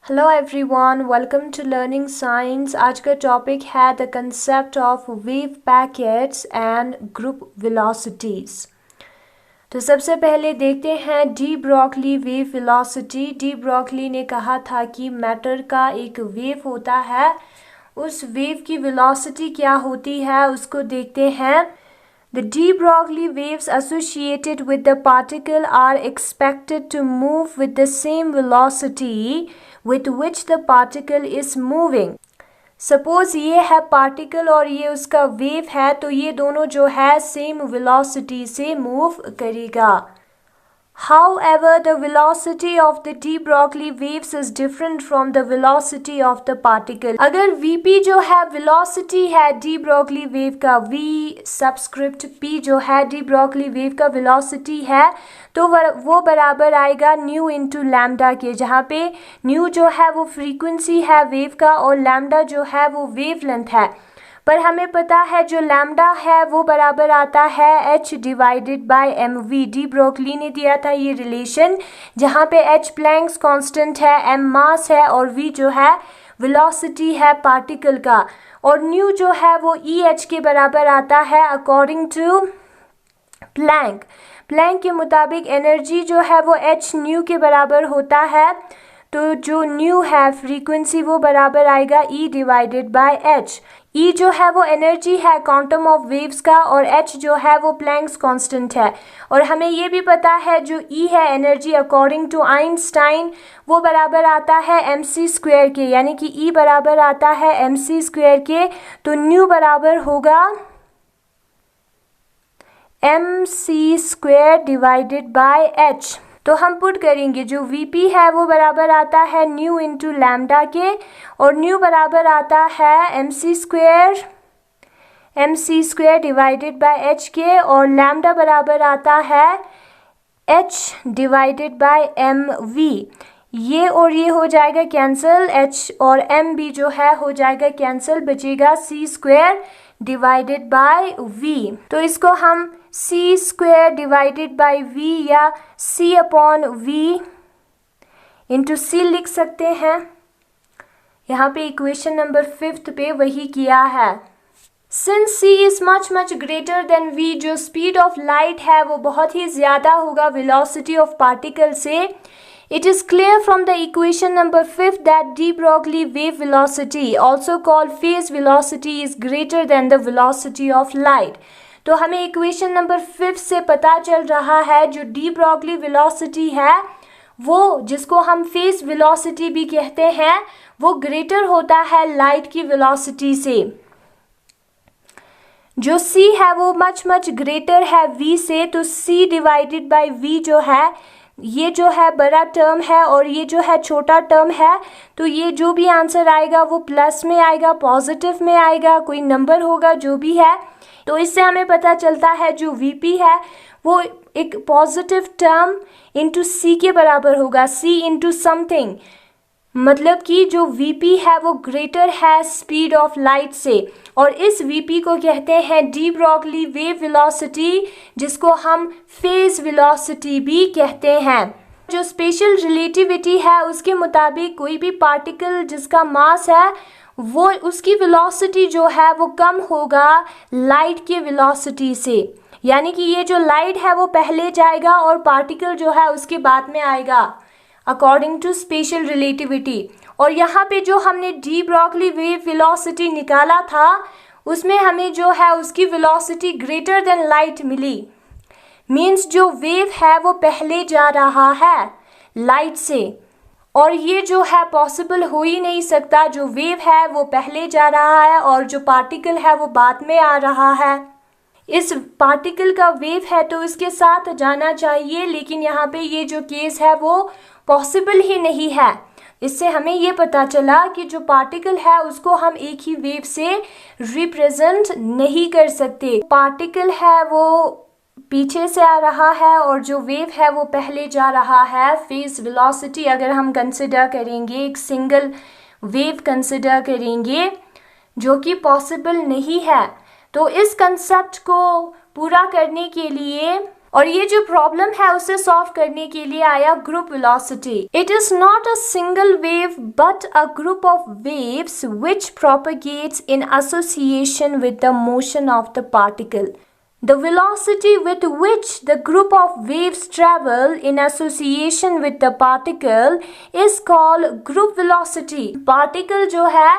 Hello everyone, welcome to learning science. आज का topic है the concept of wave packets and group velocities. तो सबसे पहले देखते हैं de Broglie wave velocity. De Broglie ने कहा था कि मैटर का एक वेव होता है, उस वेव की वेलोसिटी क्या होती है उसको देखते हैं। The de Broglie waves associated with the particle are expected to move with the same velocity with which the particle is moving. Suppose ये है particle और ये उसका wave है, तो ये दोनों जो है same velocity से move करेगा. However, the velocity of the de Broglie waves is different from the velocity of the particle. अगर Vp जो है velocity है de Broglie wave का, V subscript P जो है de Broglie wave का velocity है, तो वो बराबर आएगा न्यू इंटू लैम्डा के, जहाँ पे न्यू जो है वो फ्रीक्वेंसी है वेव का और लैम्डा जो है वो वेव लेंथ है। पर हमें पता है जो लैम्डा है वो बराबर आता है h divided by mv। D Broglie ने दिया था ये रिलेशन, जहाँ पे h प्लैंक्स कांस्टेंट है, m मास है और v जो है वेलोसिटी है पार्टिकल का, और न्यू जो है वो eh के बराबर आता है अकॉर्डिंग टू प्लैंक। प्लैंक के मुताबिक एनर्जी जो है वो h न्यू के बराबर होता है, तो जो न्यू है फ्रीक्वेंसी वो बराबर आएगा E divided by h। E जो है वो एनर्जी है क्वांटम ऑफ वेव्स का और h जो है वो प्लैंक्स कांस्टेंट है। और हमें ये भी पता है जो E है एनर्जी अकॉर्डिंग टू आइंस्टाइन वो बराबर आता है mc स्क्वायर के, यानी कि E बराबर आता है mc स्क्वायर के, तो न्यू बराबर होगा mc square divided bye h। तो हम पुट करेंगे जो Vp है वो बराबर आता है न्यू इंटू लैम्डा के, और न्यू बराबर आता है mc square divided bye h के, और लैम्डा बराबर आता है h डिवाइडेड बाय mv। ये और ये हो जाएगा कैंसिल, h और mb जो है हो जाएगा कैंसिल, बचेगा c square divided bye v। तो इसको हम c square divided bye v या c upon v into c लिख सकते हैं। यहाँ पे इक्वेशन नंबर 5 पे वही किया है। Since c is much greater than v, जो स्पीड ऑफ लाइट है वो बहुत ही ज़्यादा होगा वेलोसिटी ऑफ पार्टिकल से, it is clear from the equation number 5 that de Broglie wave velocity, also called phase velocity, is greater than the velocity of light. तो हमें equation number 5 से पता चल रहा है जो डी ब्रोगली वेलोसिटी है वो, जिसको हम फेस वेलोसिटी भी कहते हैं, वो ग्रेटर होता है लाइट की वेलोसिटी से। जो c है वो मच ग्रेटर है v से, तो c डिवाइडेड बाय v जो है ये जो है बड़ा टर्म है और ये जो है छोटा टर्म है, तो ये जो भी आंसर आएगा वो प्लस में आएगा, पॉजिटिव में आएगा, कोई नंबर होगा जो भी है। तो इससे हमें पता चलता है जो Vp है वो एक पॉजिटिव टर्म इंटू c के बराबर होगा, c इंटू समथिंग, मतलब कि जो Vp है वो ग्रेटर है स्पीड ऑफ लाइट से, और इस Vp को कहते हैं डी ब्रोगली वेव वेलोसिटी, जिसको हम फेज वेलोसिटी भी कहते हैं। जो स्पेशल रिलेटिविटी है उसके मुताबिक कोई भी पार्टिकल जिसका मास है वो उसकी वेलोसिटी जो है वो कम होगा लाइट के वेलोसिटी से, यानी कि ये जो लाइट है वो पहले जाएगा और पार्टिकल जो है उसके बाद में आएगा अकॉर्डिंग टू स्पेशल रिलेटिविटी। और यहाँ पे जो हमने डी ब्रोगली वेव वेलोसिटी निकाला था उसमें हमें जो है उसकी वेलोसिटी ग्रेटर देन लाइट मिली, मीन्स जो वेव है वो पहले जा रहा है लाइट से, और ये जो है पॉसिबल हो ही नहीं सकता, जो वेव है वो पहले जा रहा है और जो पार्टिकल है वो बाद में आ रहा है। इस पार्टिकल का वेव है तो इसके साथ जाना चाहिए, लेकिन यहाँ पे ये जो केस है वो पॉसिबल ही नहीं है। इससे हमें ये पता चला कि जो पार्टिकल है उसको हम एक ही वेव से रिप्रेजेंट नहीं कर सकते। पार्टिकल है वो पीछे से आ रहा है और जो वेव है वो पहले जा रहा है। फेज वेलोसिटी अगर हम कंसिडर करेंगे, एक सिंगल वेव कंसिडर करेंगे जो कि पॉसिबल नहीं है, तो इस कंसेप्ट को पूरा करने के लिए और ये जो प्रॉब्लम है उसे सॉल्व करने के लिए आया group velocity. It is not a single wave but a group of waves which propagates in association with the motion of the particle. The velocity with which the group of waves travel in association with the particle is called group velocity। Particle जो है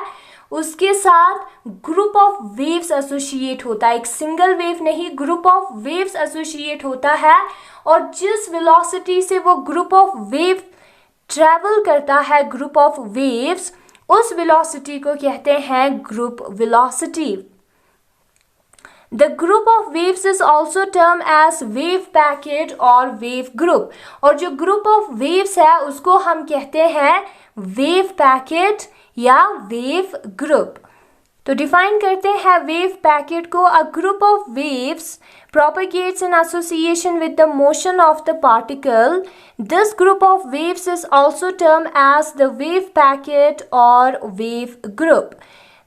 उसके साथ group of waves associate होता है, एक single wave नहीं, group of waves associate होता है, और जिस वेलोसिटी से वो ग्रुप ऑफ वेव ट्रेवल करता है, ग्रुप ऑफ वेव्स, उस वेलोसिटी को कहते हैं group velocity. The group of waves is also termed as wave packet और wave group। और जो group of waves है उसको हम कहते हैं wave packet या wave group। तो डिफाइन करते हैं wave packet को। A group of waves propagates in association with the motion of the particle। This group of waves is also termed as the wave packet or wave group।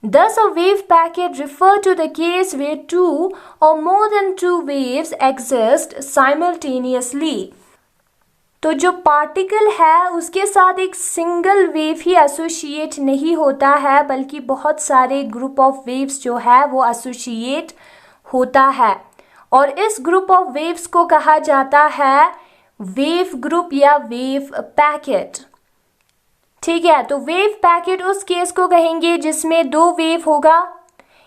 Thus, a wave packet refers to the case where two or more than two waves exist simultaneously। तो जो particle है उसके साथ एक single wave ही associate नहीं होता है, बल्कि बहुत सारे ग्रुप ऑफ वेव्स जो है वो एसोसिएट होता है, और इस ग्रुप ऑफ वेव्स को कहा जाता है वेव ग्रुप या वेव पैकेट। ठीक है, तो वेव पैकेट उस केस को कहेंगे जिसमें दो वेव होगा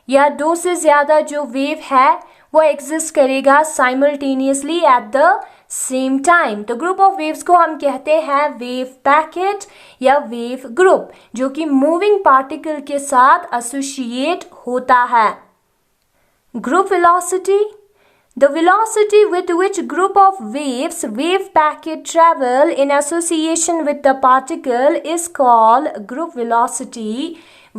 या दो से ज़्यादा जो वेव है वो एग्जिस्ट करेगा simultaneously at the same time. तो ग्रुप ऑफ वेव्स को हम कहते हैं वेव पैकेट या वेव ग्रुप, जो कि मूविंग पार्टिकल के साथ एसोसिएट होता है। Group velocity, the velocity with which group of waves wave packet travel in association with the particle is called group velocity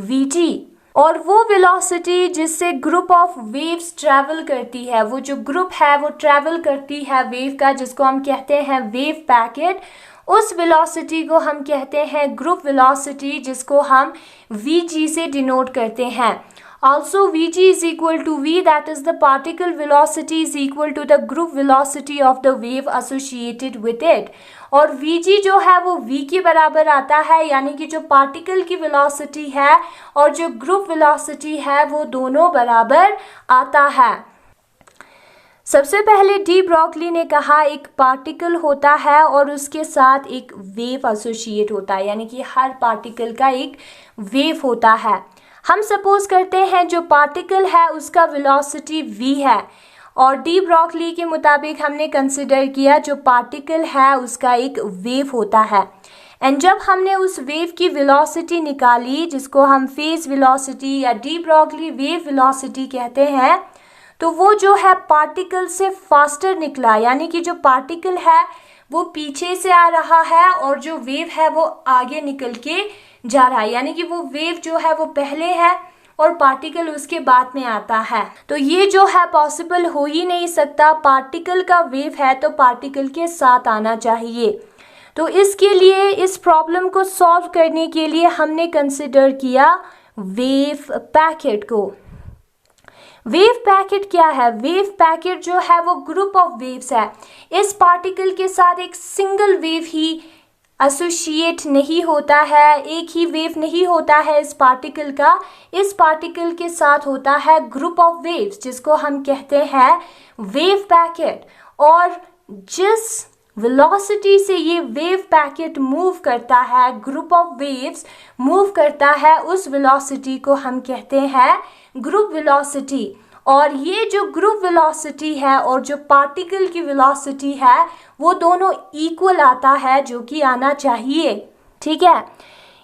vt। और वो वेलोसिटी जिससे ग्रुप ऑफ वेव्स ट्रैवल करती है, वो जो ग्रुप है वो ट्रैवल करती है वेव का, जिसको हम कहते हैं वेव पैकेट, उस वेलोसिटी को हम कहते हैं ग्रुप वेलोसिटी, जिसको हम vg से डिनोट करते हैं। Also Vg is equal to V, that is the particle velocity is equal to the group velocity of the wave associated with it। और Vg जो है वो V के बराबर आता है, यानी कि जो पार्टिकल की वेलोसिटी है और जो ग्रुप वेलोसिटी है वो दोनों बराबर आता है। सबसे पहले डी ब्रोगली ने कहा एक पार्टिकल होता है और उसके साथ एक वेव एसोसिएट होता है, यानी कि हर पार्टिकल का एक वेव होता है। हम सपोज करते हैं जो पार्टिकल है उसका वेलोसिटी v है, और डी ब्रोगली के मुताबिक हमने कंसिडर किया जो पार्टिकल है उसका एक वेव होता है। एंड जब हमने उस वेव की वेलोसिटी निकाली, जिसको हम फेज वेलोसिटी या डी ब्रोगली वेव वेलोसिटी कहते हैं, तो वो जो है पार्टिकल से फास्टर निकला, यानी कि जो पार्टिकल है वो पीछे से आ रहा है और जो वेव है वो आगे निकल के जा रहा है, यानी कि वो वेव जो है वो पहले है और पार्टिकल उसके बाद में आता है। तो ये जो है पॉसिबल हो ही नहीं सकता, पार्टिकल का वेव है तो पार्टिकल के साथ आना चाहिए। तो इसके लिए इस प्रॉब्लम को सॉल्व करने के लिए हमने कंसिडर किया वेव पैकेट को। वेव पैकेट क्या है? वेव पैकेट जो है वो ग्रुप ऑफ वेव्स है। इस पार्टिकल के साथ एक सिंगल वेव ही एसोसिएट नहीं होता है, एक ही वेव नहीं होता है इस पार्टिकल का। इस पार्टिकल के साथ होता है ग्रुप ऑफ वेव्स, जिसको हम कहते हैं वेव पैकेट। और जिस वेलोसिटी से ये वेव पैकेट मूव करता है, ग्रुप ऑफ वेव्स मूव करता है, उस वेलोसिटी को हम कहते हैं ग्रुप वेलोसिटी। और ये जो ग्रुप वेलोसिटी है और जो पार्टिकल की वेलोसिटी है वो दोनों इक्वल आता है, जो कि आना चाहिए। ठीक है,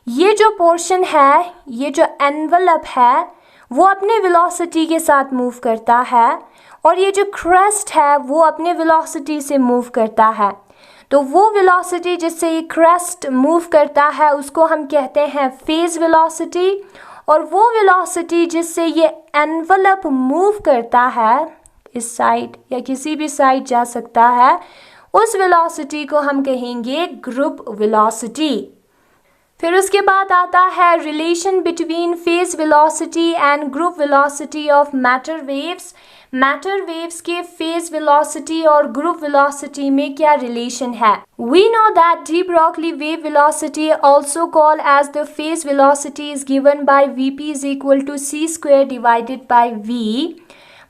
ये जो पोर्शन है, ये जो एनवलप है वो अपने वेलोसिटी के साथ मूव करता है, और ये जो क्रेस्ट है वो अपने वेलोसिटी से मूव करता है। तो वो वेलोसिटी जिससे ये क्रेस्ट मूव करता है उसको हम कहते हैं फेज वेलोसिटी, और वो वेलोसिटी जिससे ये एनवलप मूव करता है, इस साइड या किसी भी साइड जा सकता है, उस वेलोसिटी को हम कहेंगे ग्रुप वेलोसिटी। फिर उसके बाद आता है relation between phase velocity and group velocity of matter waves. Matter waves के फेज वेलोसिटी और ग्रुप वेलोसिटी में क्या रिलेशन है? We know that de Broglie wave velocity, also called as the phase velocity, is given by Vp is equal to c square divided by v.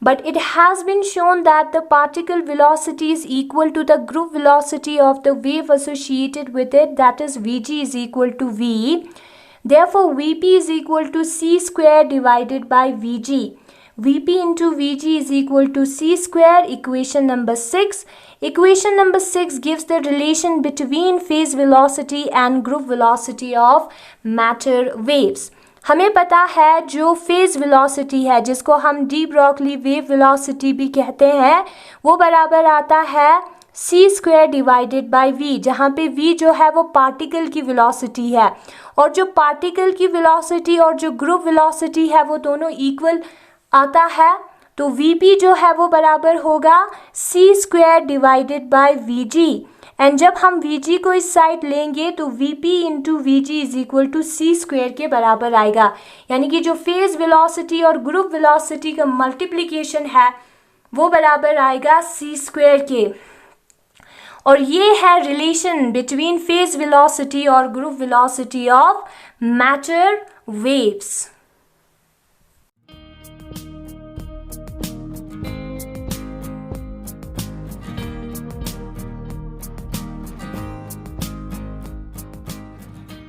But it has been shown that the particle velocity is equal to the group velocity of the wave associated with it, that is Vg is equal to v. Therefore, Vp is equal to c square divided by Vg. Vp into Vg is equal to c square, equation number 6. Equation number 6 gives the relation between phase velocity and group velocity of matter waves. हमें पता है जो phase velocity है, जिसको हम de Broglie wave velocity भी कहते हैं, वो बराबर आता है सी स्क्वायर डिवाइडेड बाय वी, जहाँ पे वी जो है वो पार्टिकल की वेलोसिटी है, और जो पार्टिकल की वेलोसिटी और जो ग्रुप वेलोसिटी है वो दोनों इक्वल आता है। तो Vp जो है वो बराबर होगा C square divided by Vg, and जब हम Vg को इस साइड लेंगे तो Vp into Vg is equal to C square के बराबर आएगा, यानी कि जो फेज वेलोसिटी और ग्रुप वेलोसिटी का मल्टीप्लिकेशन है वो बराबर आएगा सी स्क्वायर के। और ये है रिलेशन बिटवीन फेज वेलोसिटी और group velocity of matter waves.